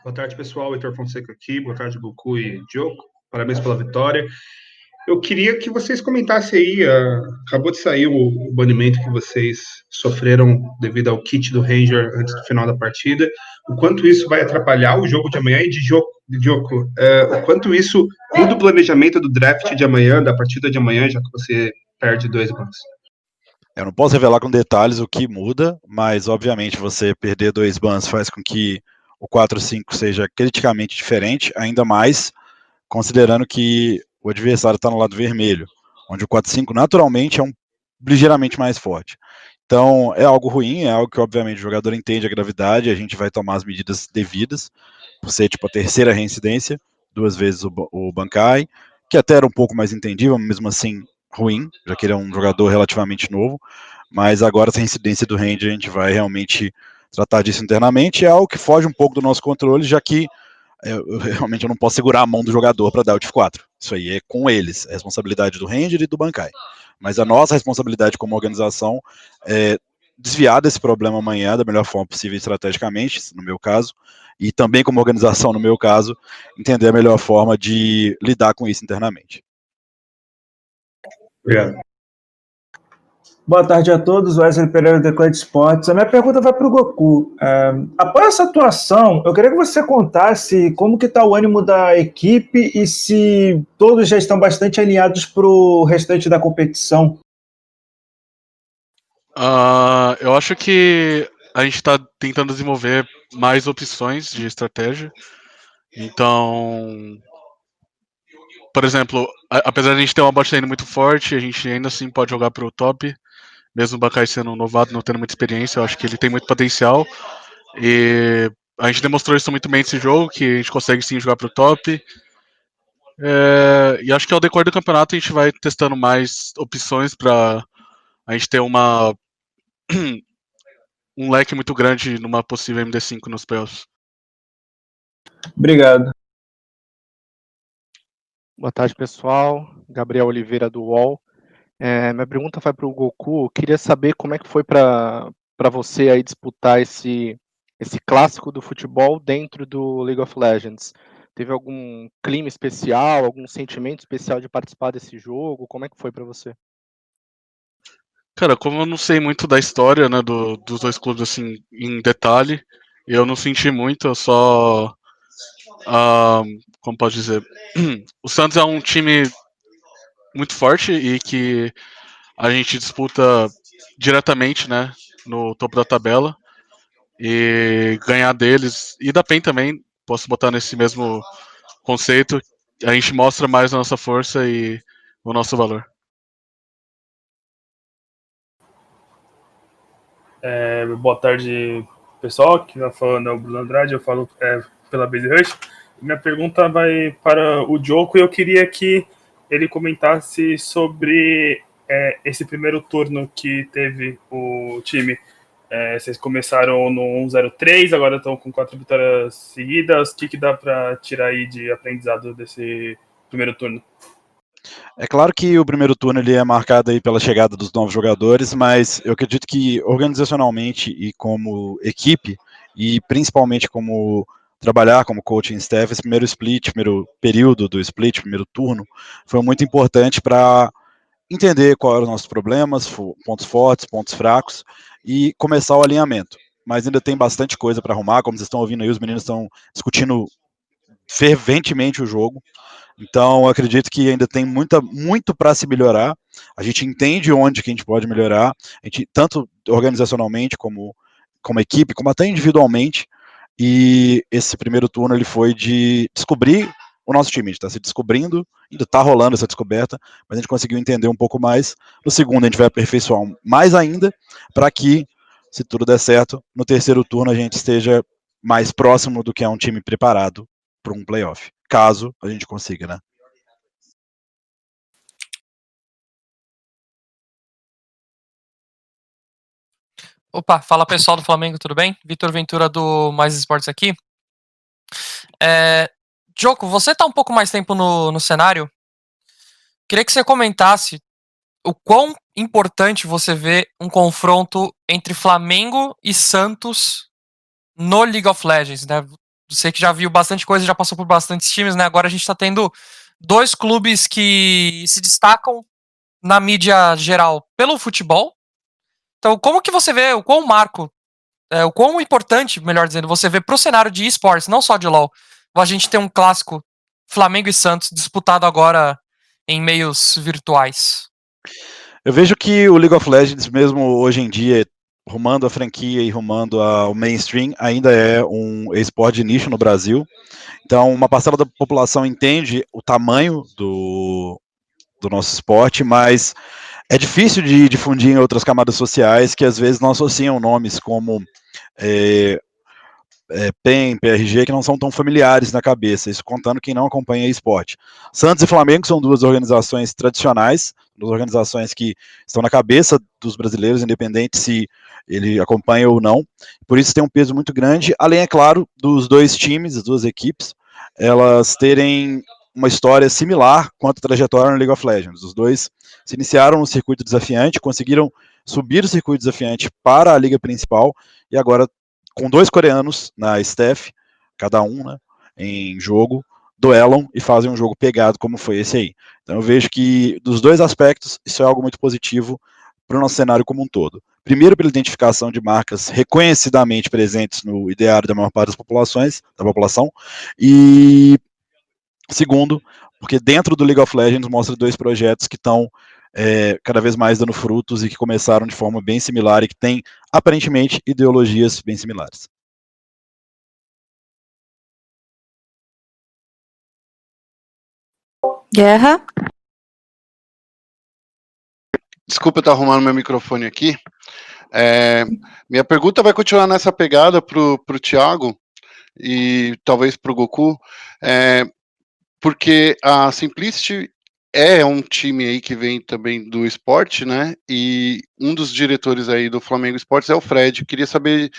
Boa tarde, pessoal. Heitor Fonseca aqui. Boa tarde, Goku e Diogo. Parabéns pela vitória. Eu queria que vocês comentassem aí, acabou de sair o banimento que vocês sofreram devido ao kit do Ranger antes do final da partida, o quanto isso vai atrapalhar o jogo de amanhã e de Diogo, o quanto isso muda o planejamento do draft de amanhã, da partida de amanhã, já que você perde 2 bans. Eu não posso revelar com detalhes o que muda, mas obviamente você perder 2 bans faz com que o 4-5 seja criticamente diferente, ainda mais considerando que o adversário está no lado vermelho, onde o 4-5 naturalmente é ligeiramente mais forte. Então é algo ruim, é algo que obviamente o jogador entende a gravidade, a gente vai tomar as medidas devidas, por ser tipo a terceira reincidência, 2 vezes o Bankai, que até era um pouco mais entendível, mesmo assim ruim, já que ele é um jogador relativamente novo, mas agora essa incidência do Ranger a gente vai realmente tratar disso internamente, é algo que foge um pouco do nosso controle, já que eu realmente não posso segurar a mão do jogador para dar o F4. Isso aí é com eles, é responsabilidade do Ranger e do Bankai. Mas a nossa responsabilidade como organização é desviar desse problema amanhã da melhor forma possível estrategicamente, no meu caso, e também como organização, no meu caso, entender a melhor forma de lidar com isso internamente. Obrigado. Boa tarde a todos, Wesley Pereira do Eclate Sports. A minha pergunta vai para o Goku. Após essa atuação, eu queria que você contasse como que está o ânimo da equipe e se todos já estão bastante alinhados para o restante da competição. Eu acho que a gente está tentando desenvolver mais opções de estratégia. Então, por exemplo, apesar de a gente ter uma bot lane muito forte, a gente ainda assim pode jogar pro top. Mesmo o Bankai sendo um novato, não tendo muita experiência, eu acho que ele tem muito potencial. E a gente demonstrou isso muito bem nesse jogo, que a gente consegue sim jogar pro top. E acho que ao decorrer do campeonato a gente vai testando mais opções para a gente ter um leque muito grande numa possível MD5 nos playoffs. Obrigado. Boa tarde, pessoal. Gabriel Oliveira do UOL. Minha pergunta vai para o Goku. Eu queria saber como é que foi para você aí disputar esse clássico do futebol dentro do League of Legends. Teve algum clima especial, algum sentimento especial de participar desse jogo? Como é que foi para você? Cara, como eu não sei muito da história, né, dos dois clubes assim em detalhe, eu não senti muito, eu só como pode dizer, o Santos é um time muito forte e que a gente disputa diretamente, né, no topo da tabela, e ganhar deles, e da PEN também, posso botar nesse mesmo conceito, a gente mostra mais a nossa força e o nosso valor. Boa tarde, pessoal. Aqui na falando é o Bruno Andrade, eu falo pela Base Rush. Minha pergunta vai para o Diogo e eu queria que ele comentasse sobre esse primeiro turno que teve o time. Vocês começaram no 1-0-3, agora estão com 4 vitórias seguidas. O que dá para tirar aí de aprendizado desse primeiro turno? É claro que o primeiro turno ele é marcado aí pela chegada dos novos jogadores, mas eu acredito que organizacionalmente e como equipe, e principalmente como trabalhar como coaching staff, esse primeiro split, primeiro período do split, primeiro turno, foi muito importante para entender quais eram os nossos problemas, pontos fortes, pontos fracos, e começar o alinhamento. Mas ainda tem bastante coisa para arrumar, como vocês estão ouvindo aí, os meninos estão discutindo ferventemente o jogo. Então, acredito que ainda tem muito para se melhorar. A gente entende onde que a gente pode melhorar, a gente, tanto organizacionalmente como equipe, como até individualmente. E esse primeiro turno ele foi de descobrir o nosso time. A gente está se descobrindo, ainda está rolando essa descoberta, mas a gente conseguiu entender um pouco mais. No segundo, a gente vai aperfeiçoar mais ainda, para que, se tudo der certo, no terceiro turno a gente esteja mais próximo do que é um time preparado para um playoff. Caso a gente consiga, né? Opa, fala pessoal do Flamengo, tudo bem? Vitor Ventura do Mais Esportes aqui. Diogo, você tá um pouco mais tempo no cenário. Queria que você comentasse o quão importante você vê um confronto entre Flamengo e Santos no League of Legends, né? Você que já viu bastante coisa, já passou por bastantes times, né? Agora a gente tá tendo 2 clubes que se destacam na mídia geral pelo futebol. Então, como que você vê o quão importante, melhor dizendo, você vê pro cenário de esportes, não só de LoL, a gente ter um clássico Flamengo e Santos disputado agora em meios virtuais? Eu vejo que o League of Legends, mesmo hoje em dia, rumando a franquia e rumando ao mainstream, ainda é um esporte de nicho no Brasil. Então, uma parcela da população entende o tamanho do nosso esporte, mas é difícil de difundir em outras camadas sociais que às vezes não associam nomes como PEN, PRG, que não são tão familiares na cabeça, isso contando quem não acompanha esporte. Santos e Flamengo são duas organizações tradicionais, duas organizações que estão na cabeça dos brasileiros, independente se ele acompanha ou não, por isso tem um peso muito grande, além, é claro, dos dois times, as duas equipes, elas terem uma história similar quanto a trajetória no League of Legends. Os dois se iniciaram no circuito desafiante, conseguiram subir o circuito desafiante para a liga principal, e agora com 2 coreanos na staff, cada um, né, em jogo, duelam e fazem um jogo pegado como foi esse aí. Então eu vejo que, dos dois aspectos, isso é algo muito positivo para o nosso cenário como um todo. Primeiro, pela identificação de marcas reconhecidamente presentes no ideário da maior parte da população, e segundo, porque dentro do League of Legends mostra dois projetos que estão cada vez mais dando frutos e que começaram de forma bem similar e que têm, aparentemente, ideologias bem similares. Guerra? Desculpa, eu estou arrumando meu microfone aqui. Minha pergunta vai continuar nessa pegada para o Thiago e talvez para o Goku, porque a Simplicity é um time aí que vem também do esporte, né? E um dos diretores aí do Flamengo Esportes é o Fred. Queria saber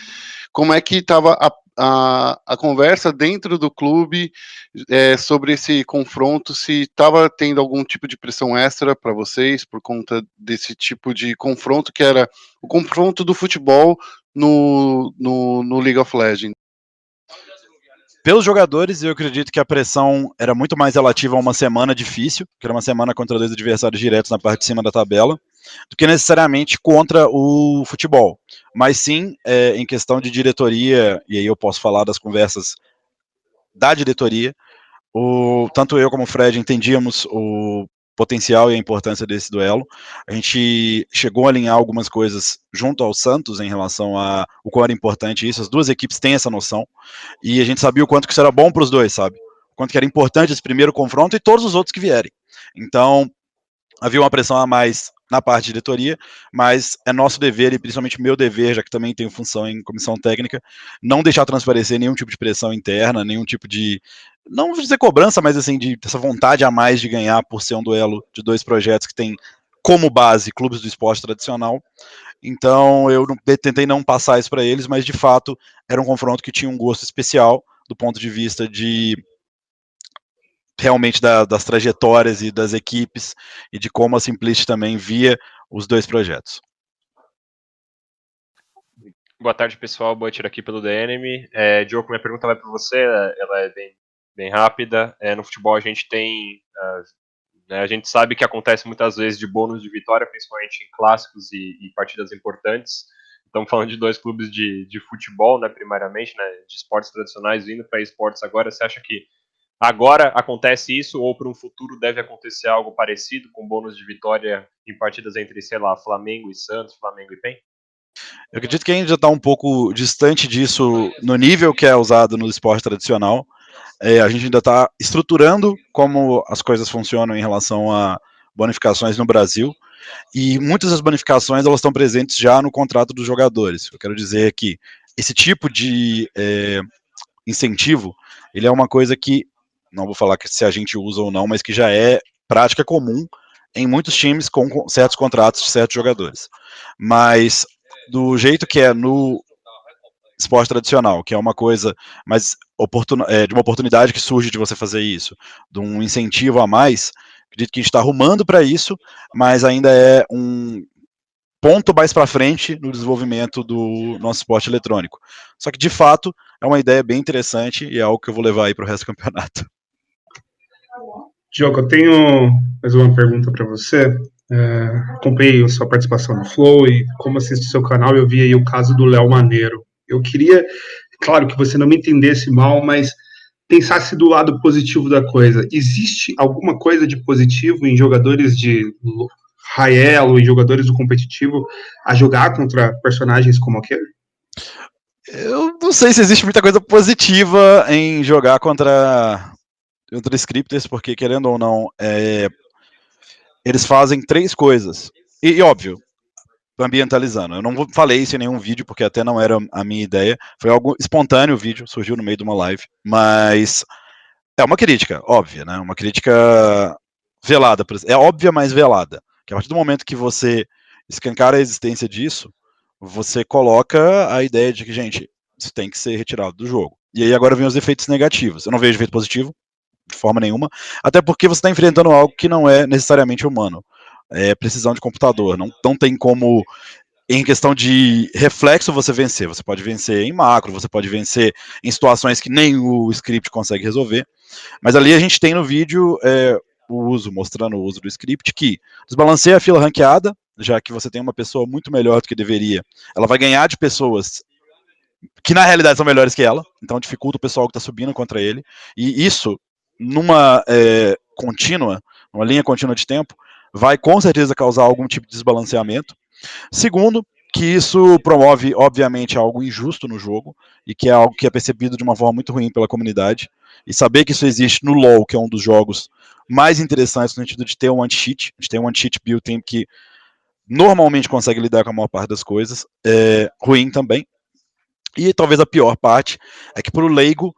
como é que estava a conversa dentro do clube sobre esse confronto, se estava tendo algum tipo de pressão extra para vocês por conta desse tipo de confronto, que era o confronto do futebol no League of Legends. Pelos jogadores, eu acredito que a pressão era muito mais relativa a uma semana difícil, que era uma semana contra dois adversários diretos na parte de cima da tabela, do que necessariamente contra o futebol. Mas sim, em questão de diretoria, e aí eu posso falar das conversas da diretoria, tanto eu como o Fred entendíamos o potencial e a importância desse duelo. A gente chegou a alinhar algumas coisas junto ao Santos em relação a o quão era importante isso. As duas equipes têm essa noção e a gente sabia o quanto que isso era bom para os dois, sabe? O quanto que era importante esse primeiro confronto e todos os outros que vierem. Então, havia uma pressão a mais na parte de diretoria, mas é nosso dever, e principalmente meu dever, já que também tenho função em comissão técnica, não deixar transparecer nenhum tipo de pressão interna, nenhum tipo de, não vou dizer cobrança, mas assim, dessa vontade a mais de ganhar por ser um duelo de dois projetos que tem como base clubes do esporte tradicional. Então eu tentei não passar isso para eles, mas de fato era um confronto que tinha um gosto especial do ponto de vista de realmente das trajetórias e das equipes e de como a Simplicity também via os dois projetos. Boa tarde, pessoal. Butcher aqui pelo DNM. Diogo, minha pergunta vai para você. Ela é bem rápida. No futebol a gente tem... a gente sabe que acontece muitas vezes de bônus de vitória, principalmente em clássicos e partidas importantes. Estamos falando de dois clubes de futebol, né, primariamente, né, de esportes tradicionais vindo para esportes agora. Você acha que agora acontece isso, ou para um futuro deve acontecer algo parecido, com bônus de vitória em partidas entre, sei lá, Flamengo e Santos, Flamengo e PEN? Eu acredito que ainda está um pouco distante disso no nível que é usado no esporte tradicional. A gente ainda está estruturando como as coisas funcionam em relação a bonificações no Brasil, e muitas das bonificações elas estão presentes já no contrato dos jogadores. Eu quero dizer que esse tipo de incentivo, ele é uma coisa que, não vou falar que se a gente usa ou não, mas que já é prática comum em muitos times com certos contratos de certos jogadores. Mas do jeito que é no esporte tradicional, que é uma coisa mais de uma oportunidade que surge de você fazer isso, de um incentivo a mais, acredito que a gente está arrumando para isso, mas ainda é um ponto mais para frente no desenvolvimento do nosso esporte eletrônico. Só que, de fato, é uma ideia bem interessante e é algo que eu vou levar aí para o resto do campeonato. Diogo, eu tenho mais uma pergunta para você. Acompanhei a sua participação no Flow e como assisto seu canal, eu vi aí o caso do Léo Maneiro. Eu queria, claro que você não me entendesse mal, mas pensasse do lado positivo da coisa. Existe alguma coisa de positivo em jogadores de high elo e jogadores do competitivo a jogar contra personagens como aquele? Eu não sei se existe muita coisa positiva em jogar contra scripters, porque, querendo ou não, eles fazem 3 coisas. E óbvio, ambientalizando. Eu não falei isso em nenhum vídeo, porque até não era a minha ideia. Foi algo espontâneo o vídeo, surgiu no meio de uma live. Mas é uma crítica, óbvia, né? Uma crítica velada. É óbvia, mas velada. Que a partir do momento que você escancara a existência disso, você coloca a ideia de que, gente, isso tem que ser retirado do jogo. E aí agora vem os efeitos negativos. Eu não vejo efeito positivo, de forma nenhuma, até porque você está enfrentando algo que não é necessariamente humano. É precisão de computador. Não tem como, em questão de reflexo, você vencer. Você pode vencer em macro, você pode vencer em situações que nem o script consegue resolver. Mas ali a gente tem no vídeo mostrando o uso do script, que desbalanceia a fila ranqueada, já que você tem uma pessoa muito melhor do que deveria. Ela vai ganhar de pessoas que na realidade são melhores que ela, então dificulta o pessoal que está subindo contra ele. E isso, numa linha contínua de tempo, vai com certeza causar algum tipo de desbalanceamento. Segundo, que isso promove, obviamente, algo injusto no jogo, e que é algo que é percebido de uma forma muito ruim pela comunidade. E saber que isso existe no LoL, que é um dos jogos mais interessantes no sentido de ter um anti-cheat, de ter um anti-cheat build-in que normalmente consegue lidar com a maior parte das coisas, é ruim também. E talvez a pior parte é que, para o leigo,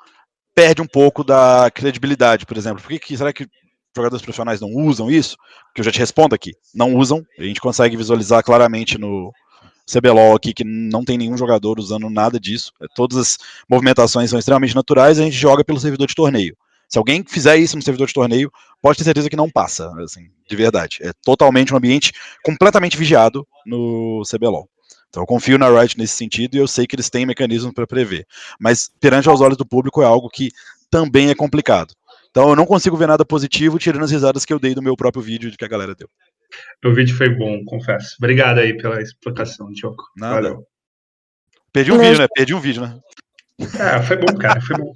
perde um pouco da credibilidade, por exemplo. Será que jogadores profissionais não usam isso? Que eu já te respondo aqui. Não usam. A gente consegue visualizar claramente no CBLOL aqui que não tem nenhum jogador usando nada disso. Todas as movimentações são extremamente naturais e a gente joga pelo servidor de torneio. Se alguém fizer isso no servidor de torneio, pode ter certeza que não passa, assim, de verdade. É totalmente um ambiente completamente vigiado no CBLOL. Então eu confio na Riot nesse sentido e eu sei que eles têm mecanismos para prever. Mas perante aos olhos do público é algo que também é complicado. Então eu não consigo ver nada positivo tirando as risadas que eu dei do meu próprio vídeo de que a galera deu. O vídeo foi bom, confesso. Obrigado aí pela explicação, Diogo. Nada. Valeu. Perdi um vídeo, né? Foi bom, cara, foi bom.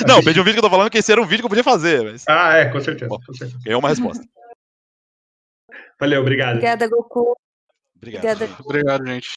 Não, perdi um vídeo que eu tô falando que esse era um vídeo que eu podia fazer. Mas... com certeza. Ganhou uma resposta. Valeu, obrigado. Obrigada, Goku. Obrigado, gente.